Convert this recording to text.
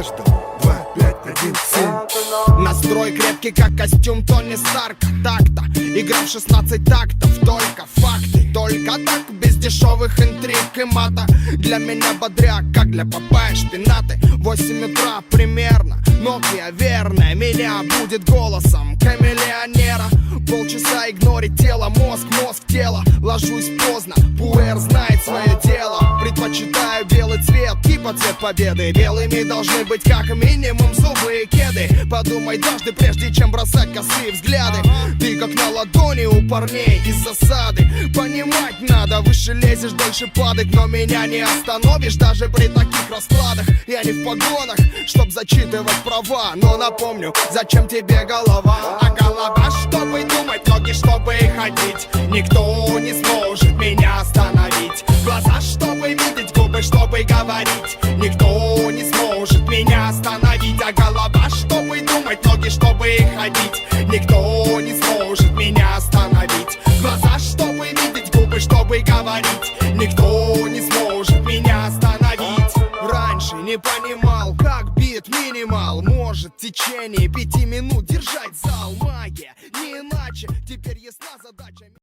каждому 2, 5, 1, 7. Настрой крепкий, как костюм Тони Старка. Так-то, игра в 16 тактов. Только факты, только так, без дешевых интриг и мата. Для меня бодряк, как для Попая шпинаты. 8 утра примерно, Nokia верная меня будет голосом камелеонера. Полчаса игнорить тело, мозг, тело. Ложусь поздно, пуэр знает свое дело. Предпочитаю белый цвет, типа цвет победы. Белыми должны быть как минимум зубы и кеды. Подумай дважды, прежде чем бросать косые взгляды. Ты как на ладони у парней из засады. Понимать надо, выше лезешь, дольше падать. Но меня не остановишь даже при таких раскладах. Я не в погонах, чтоб зачитывать права. Но напомню, зачем тебе голова? А голова, чтобы думать, ноги, чтобы ходить. Никто не сможет меня остановить. Глаза, чтобы видеть, губы, чтобы говорить. Никто не сможет меня остановить. А голова, чтобы думать, ноги, чтобы ходить. Никто не сможет меня остановить. Глаза, чтобы видеть, губы, чтобы говорить. Никто не сможет меня остановить. Раньше не понимал, как бит минимал может в течение 5 минут держать зал. Магия, не иначе, теперь ясна задача.